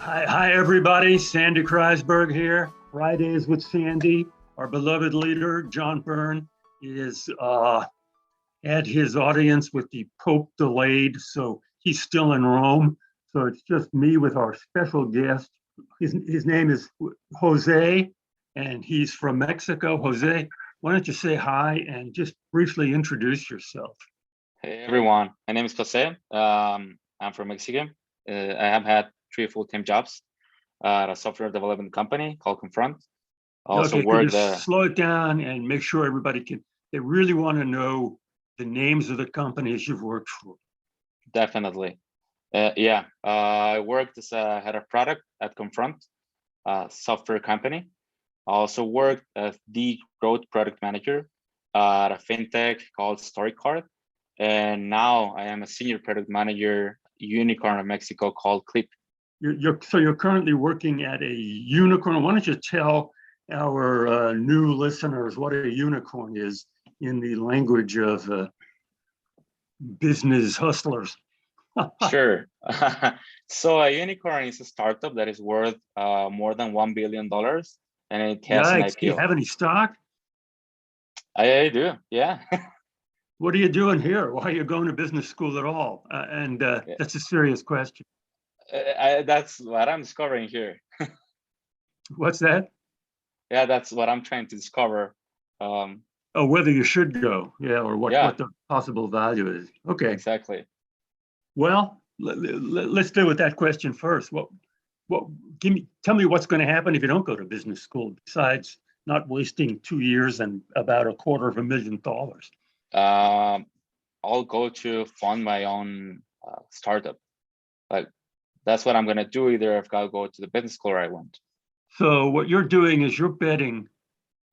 Hi, everybody. Sandy Kreisberg here. Fridays with Sandy. Our beloved leader, John Byrne, is at his audience with the Pope delayed, so he's still in Rome. So it's just me with our special guest. His name is Jose, and he's from Mexico. Jose, why don't you say hi and just briefly introduce yourself? Hey everyone, my name is Jose. I'm from Mexico. I have had 3 full-time jobs at a software development company called Confront. I also work there. Slow it down and make sure everybody they really want to know the names of the companies you've worked for. Definitely. I worked as a head of product at Confront, a software company. I also worked as the growth product manager at a fintech called StoryCard. And now I am a senior product manager, unicorn of Mexico called Clip. So you're currently working at a unicorn. Why don't you tell our new listeners what a unicorn is in the language of business hustlers? Sure. So a unicorn is a startup that is worth more than $1 billion, and it has an IPO. Do you have any stock? I do, yeah. What are you doing here? Why are you going to business school at all? That's a serious question. That's what I'm discovering here. What's that? Yeah, that's what I'm trying to discover. Whether you should go, or what the possible value is. Okay. Exactly. Well, let's deal with that question first. Tell me what's going to happen if you don't go to business school, besides not wasting 2 years and about $250,000. I'll go to fund my own startup. Like that's what I'm going to do, either if I'll go to the business school or I won't. So what you're doing is you're betting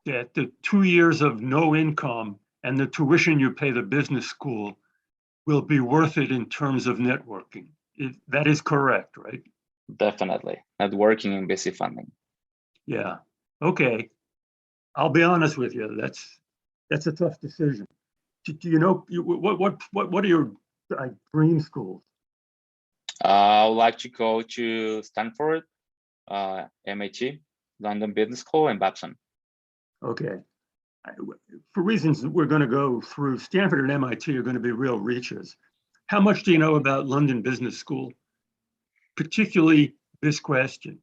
that the 2 years of no income and the tuition you pay the business school will be worth it in terms of networking. That is correct, right? Definitely. Networking and VC funding. Yeah. Okay. I'll be honest with you. That's a tough decision. Do you know what are your dream schools? I would like to go to Stanford, MIT, London Business School, and Babson. Okay. For reasons we're going to go through, Stanford and MIT are going to be real reaches. How much do you know about London Business School? Particularly this question.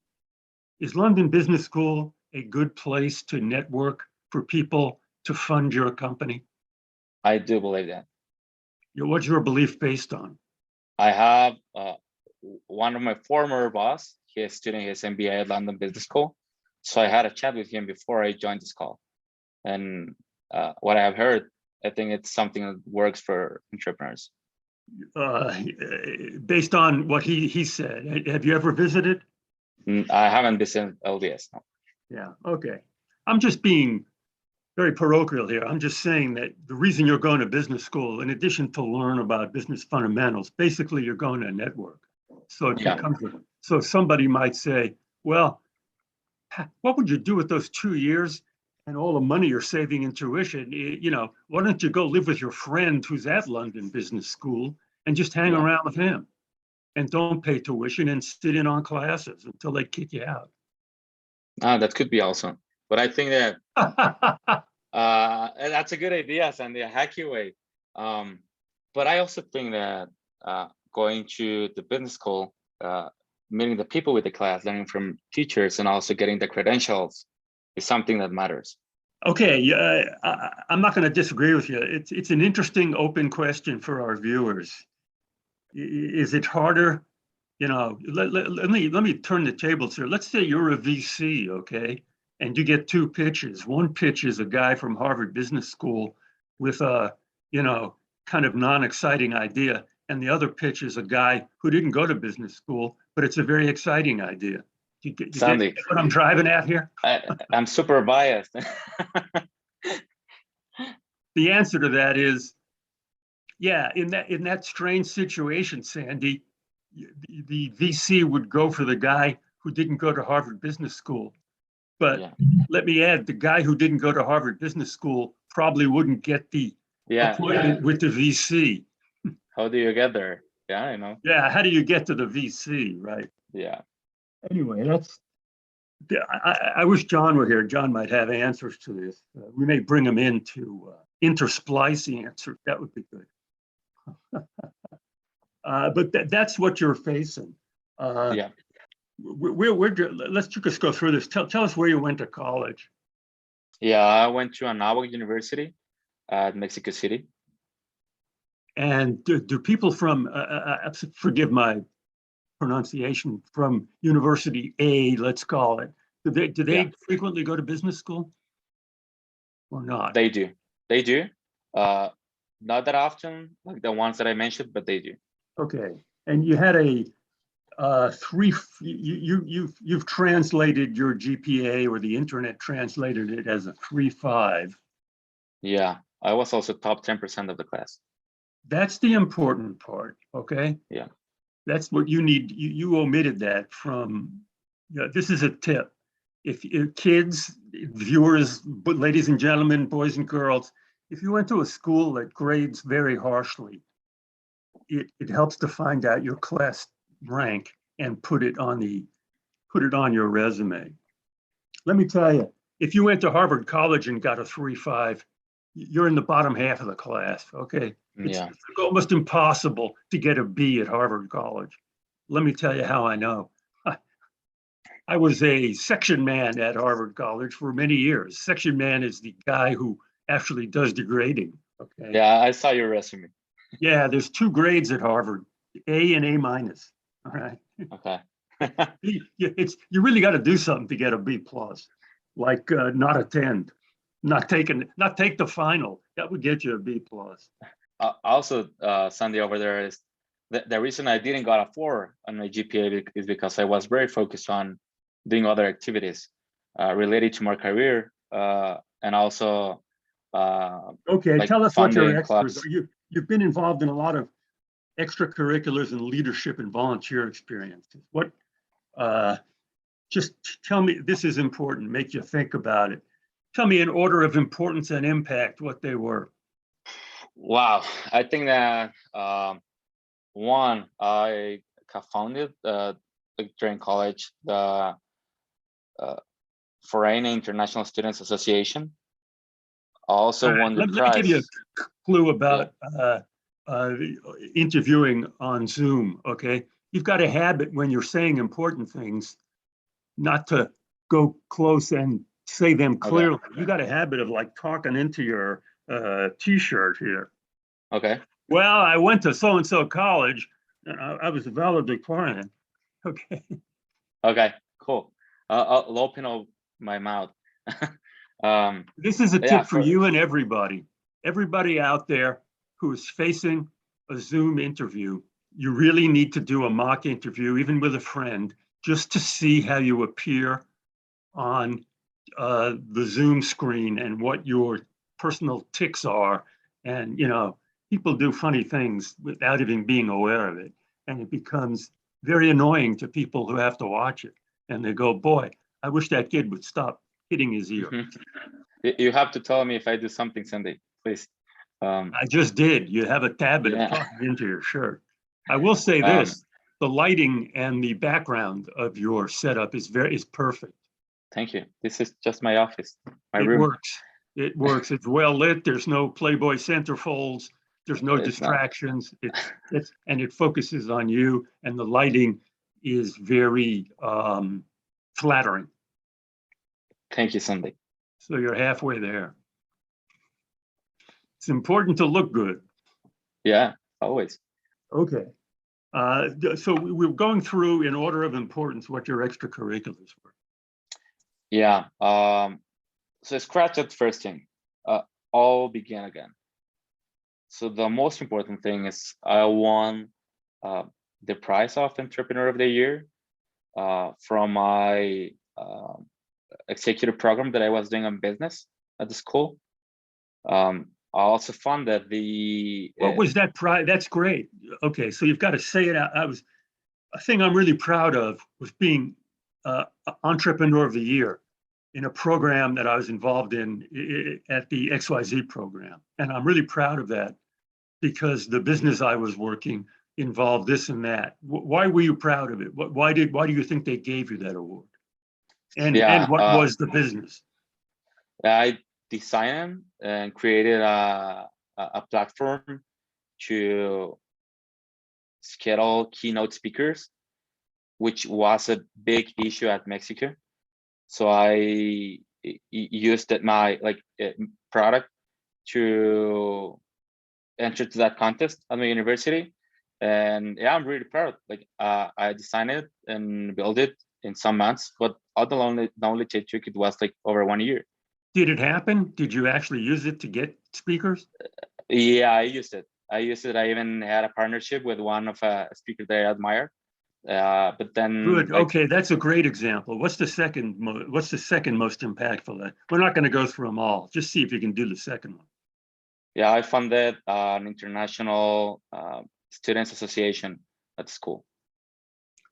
Is London Business School a good place to network for people to fund your company? I do believe that. What's your belief based on? I have one of my former boss, he is studying his MBA at London Business School. So I had a chat with him before I joined this call. And what I have heard, I think it's something that works for entrepreneurs. Based on what he said, have you ever visited? I haven't visited LBS, no. Yeah, okay. I'm just being very parochial here. I'm just saying that the reason you're going to business school, in addition to learn about business fundamentals, basically you're going to network. So so somebody might say, well, what would you do with those 2 years and all the money you're saving in tuition? Why don't you go live with your friend who's at London Business School and just hang around with him and don't pay tuition and sit in on classes until they kick you out? That could be awesome. But I think that that's a good idea, Sandy, a hacky way. But I also think that going to the business school, meeting the people with the class, learning from teachers, and also getting the credentials is something that matters. Okay, I'm not going to disagree with you. It's an interesting open question for our viewers. Is it harder? Let me turn the tables here. Let's say you're a VC, okay, and you get 2 pitches. One pitch is a guy from Harvard Business School with a kind of non-exciting idea, and the other pitch is a guy who didn't go to business school, but it's a very exciting idea. You get what I'm driving at here? I'm super biased. The answer to that is, yeah, in that strange situation, Sandy, the VC would go for the guy who didn't go to Harvard Business School. But let me add, the guy who didn't go to Harvard Business School probably wouldn't get the appointment with the VC. How do you get there? Yeah, I know. Yeah, how do you get to the VC, right? Yeah. Anyway, I wish John were here. John might have answers to this. We may bring him in to intersplice the answer. That would be good. But that's what you're facing. Yeah. Let's just go through this. Tell us where you went to college. Yeah, I went to Anáhuac University at Mexico City. And do people from, forgive my pronunciation, from University A, let's call it, do they frequently go to business school or not? They do. They do. Not that often, like the ones that I mentioned, but they do. Okay. And you had a you've translated your GPA, or the internet translated it as a 3.5. Yeah, I was also top 10% of the class. That's the important part, okay? Yeah. That's what you need. You omitted that from, this is a tip. If kids, viewers, ladies and gentlemen, boys and girls, if you went to a school that grades very harshly, it helps to find out your class rank and put it on your resume. Let me tell you, if you went to Harvard College and got a 3.5, you're in the bottom half of the class, okay? It's almost impossible to get a B at Harvard College. Let me tell you how I know. I was a section man at Harvard College for many years. Section man is the guy who actually does the grading, okay? Yeah, I saw your resume. Yeah, there's 2 grades at Harvard, A and A-, all right? Okay. You really got to do something to get a B+, like not attend, not take the final. That would get you a B+. Also, Sandy, over there is the reason I didn't got a 4 on my GPA is because I was very focused on doing other activities related to my career, and also okay, like tell us what your extras clubs. are. You've been involved in a lot of extracurriculars and leadership and volunteer experiences. What just tell me, this is important, make you think about it. Tell me in order of importance and impact what they were. Wow, I think that one, I co-founded during college the Foreign International Students Association. Also won the prize. Let me give you a clue about interviewing on Zoom, okay? You've got a habit when you're saying important things not to go close and say them clearly. Okay. You got a habit of like talking into your t-shirt here. Okay. Well, I went to so-and-so college, and I was a valedictorian. Okay. Okay, cool. I'll open up my mouth. This is a tip for you and everybody. Everybody out there who is facing a Zoom interview, you really need to do a mock interview, even with a friend, just to see how you appear on the Zoom screen and what your personal tics are. And, people do funny things without even being aware of it. And it becomes very annoying to people who have to watch it. And they go, boy, I wish that kid would stop hitting his ear. You have to tell me if I do something, Cindy, please. I just did. You have a habit of talking into your shirt. I will say this, the lighting and the background of your setup is perfect. Thank you. This is just my office, my room. It works. It works. It's well lit. There's no Playboy centerfolds. There's no distractions. And it focuses on you, and the lighting is very flattering. Thank you, Cindy. So you're halfway there. It's important to look good. Yeah, always. Okay. So we're going through in order of importance what your extracurriculars were. Yeah. So scratch that first thing. All began again. So the most important thing is I won the prize of Entrepreneur of the Year from my executive program that I was doing on business at the school. I also funded the. What was that prize? That's great. Okay, so you've got to say it out. A thing I'm really proud of was being Entrepreneur of the Year in a program that I was involved in at the XYZ program. And I'm really proud of that because the business I was working, involved this and that. Why were you proud of it? Why do you think they gave you that award? And what was the business? I designed and created a platform to schedule keynote speakers, which was a big issue at Mexico. So I used my product to enter to that contest at my university, and yeah, I'm really proud. I designed it and built it in some months, but the only it took it was like over 1 year. Did it happen? Did you actually use it to get speakers? Yeah, I used it. I even had a partnership with one of a speaker that I admire. But then good. Okay, that's a great example. What's the second most impactful? We're not going to go through them all. Just see if you can do the second one. Yeah, I funded an international students association at school.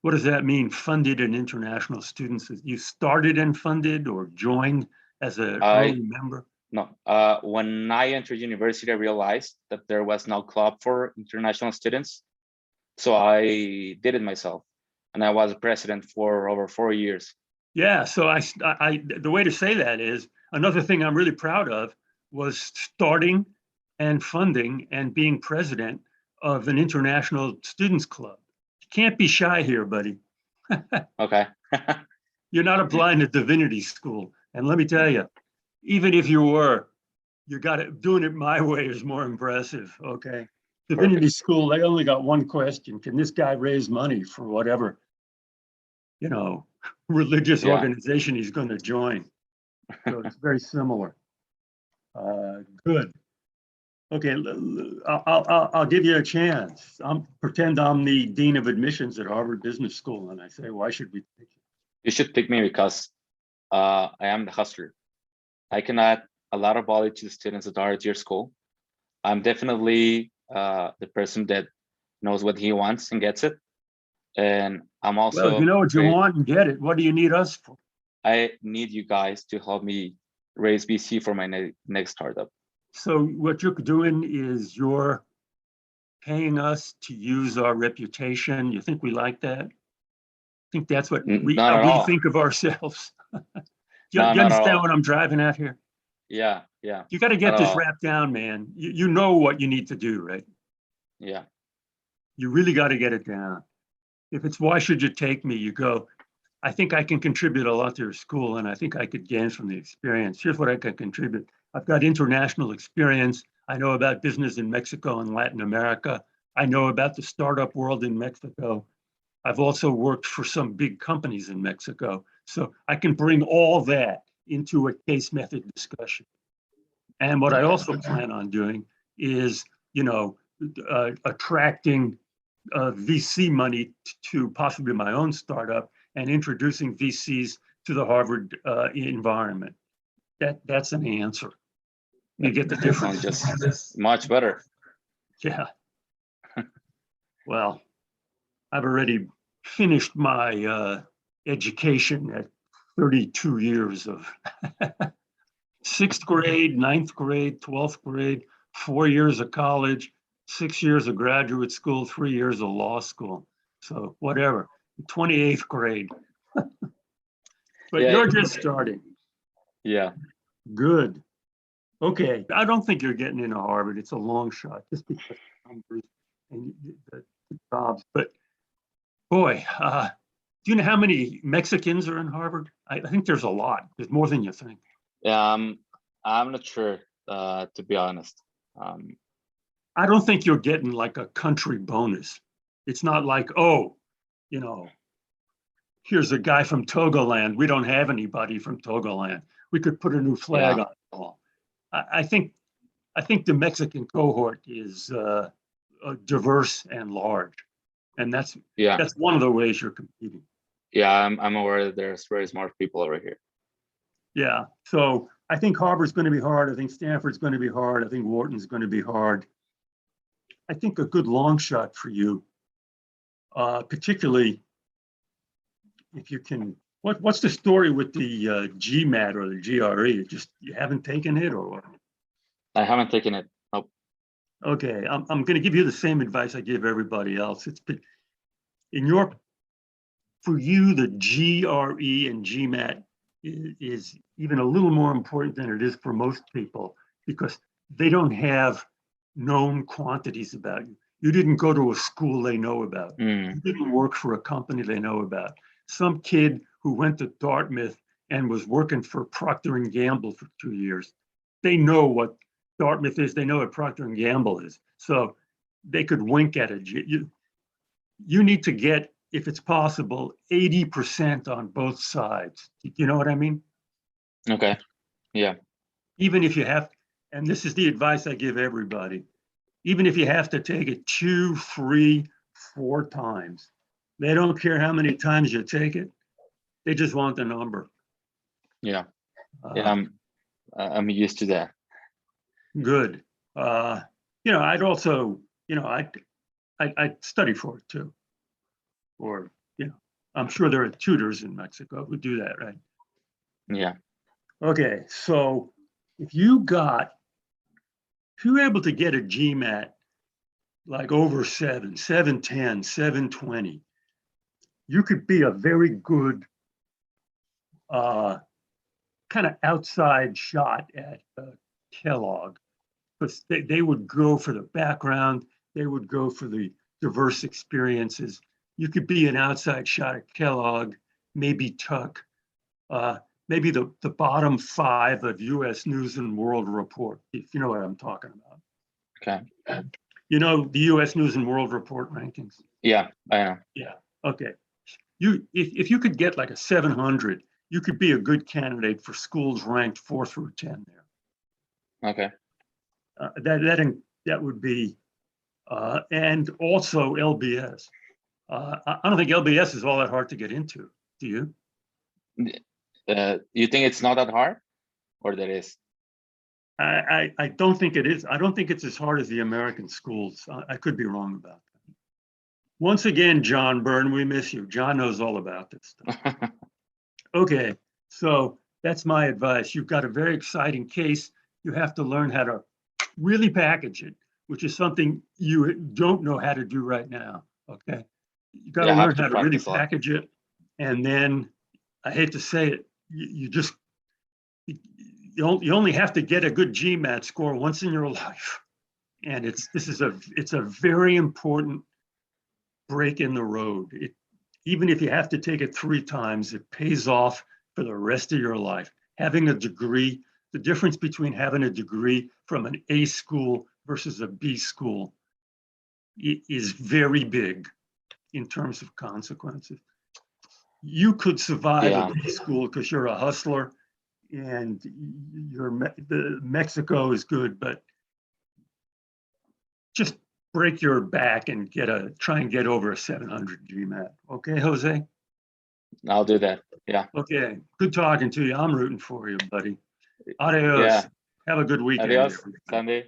What does that mean? Funded an international students? You started and funded or joined as an early member? No, when I entered university, I realized that there was no club for international students. So I did it myself, and I was president for over 4 years. Yeah, so the way to say that is, another thing I'm really proud of was starting and funding and being president of an international students club. You can't be shy here, buddy. Okay. You're not applying to divinity school. And let me tell you, even if you were, doing it my way is more impressive, okay? Divinity school, they only got one question. Can this guy raise money for whatever, religious organization he's going to join? So it's very similar. Good. Okay, I'll give you a chance. Pretend I'm the dean of admissions at Harvard Business School, and I say, why should we pick you? You should pick me because I am the hustler. I can add a lot of value to the students that are at your school. I'm definitely the person that knows what he wants and gets it. And I'm also— well, you know what you want and get it. What do you need us for? I need you guys to help me raise VC for my next startup. So what you're doing is you're paying us to use our reputation. You think we like that? I think that's what we think of ourselves. Do you understand what I'm driving at here? Yeah. You got to get this wrapped down, man. You know what you need to do, right? Yeah. You really got to get it down. If it's why should you take me, you go, I think I can contribute a lot to your school, and I think I could gain from the experience. Here's what I can contribute. I've got international experience. I know about business in Mexico and Latin America. I know about the startup world in Mexico. I've also worked for some big companies in Mexico. So I can bring all that into a case method discussion. And what I also plan on doing is, attracting VC money to possibly my own startup and introducing VCs to the Harvard environment. That's an answer. You get the difference. Just much better. Yeah. Well, I've already finished my education at 32 years of 6th grade, 9th grade, 12th grade, 4 years of college, 6 years of graduate school, 3 years of law school. So whatever, 28th grade. But you're just starting. Yeah. Good. Okay, I don't think you're getting into Harvard. It's a long shot, just because of numbers and the jobs. But boy, do you know how many Mexicans are in Harvard? I think there's a lot. There's more than you think. Yeah, I'm not sure, to be honest. I don't think you're getting like a country bonus. It's not like, here's a guy from Togoland. We don't have anybody from Togoland. We could put a new flag on the wall. I think the Mexican cohort is diverse and large, and that's one of the ways you're competing. Yeah, I'm aware that there's very smart people over here. Yeah, so I think Harvard's going to be hard. I think Stanford's going to be hard. I think Wharton's going to be hard. I think a good long shot for you, particularly if you can. What's the story with the GMAT or the GRE? You haven't taken it, or what? I haven't taken it. Nope. Okay, I'm going to give you the same advice I give everybody else. It's been for you, the GRE and GMAT is even a little more important than it is for most people because they don't have known quantities about you. You didn't go to a school they know about. Mm, You didn't work for a company they know about. Some kid who went to Dartmouth and was working for Procter and Gamble for 2 years, they know what Dartmouth is. They know what Procter and Gamble is. So they could wink at it. You need to get, if it's possible, 80% on both sides. You know what I mean? okay. Yeah. Even if you have, and this is the advice I give everybody, even if you have to take it 2, 3, 4 times, they don't care how many times you take it. They just want the number. Yeah. Yeah. I'm used to that. Good. I'd also, I'd study for it too. Or, I'm sure there are tutors in Mexico who do that, right? Yeah. Okay, so if you were able to get a GMAT like over 710, 720, you could be a very good kind of outside shot at Kellogg, because they would go for the background, they would go for the diverse experiences. You could be an outside shot at Kellogg, maybe Tuck, maybe the bottom 5 of US News and World Report, if you know what I'm talking about. Okay. You know the US News and World Report rankings? Yeah, I know. Yeah, okay. If you could get like a 700, you could be a good candidate for schools ranked 4 through 10 there. Okay. That would be, and also LBS. I don't think LBS is all that hard to get into. Do you? You think it's not that hard, or that is? I don't think it is. I don't think it's as hard as the American schools. I could be wrong about that. Once again, John Byrne, we miss you. John knows all about this stuff. Okay, so that's my advice. You've got a very exciting case. You have to learn how to really package it, which is something you don't know how to do right now. Okay, you got to Yeah, I have learn to how to really practice a lot. package it, and then I hate to say it, you only have to get a good GMAT score once in your life, and it's a very important break in the road. Even if you have to take it 3 times, it pays off for the rest of your life. Having a degree, the difference between having a degree from an A school versus a B school is very big in terms of consequences. You could survive Yeah. a B school because you're a hustler and the Mexico is good, but just break your back and try and get over a 700 GMAT. Okay, Jose? I'll do that. Yeah. Okay, good talking to you. I'm rooting for you, buddy. Adios. Yeah. Have a good weekend. Adios, everybody. Sandy.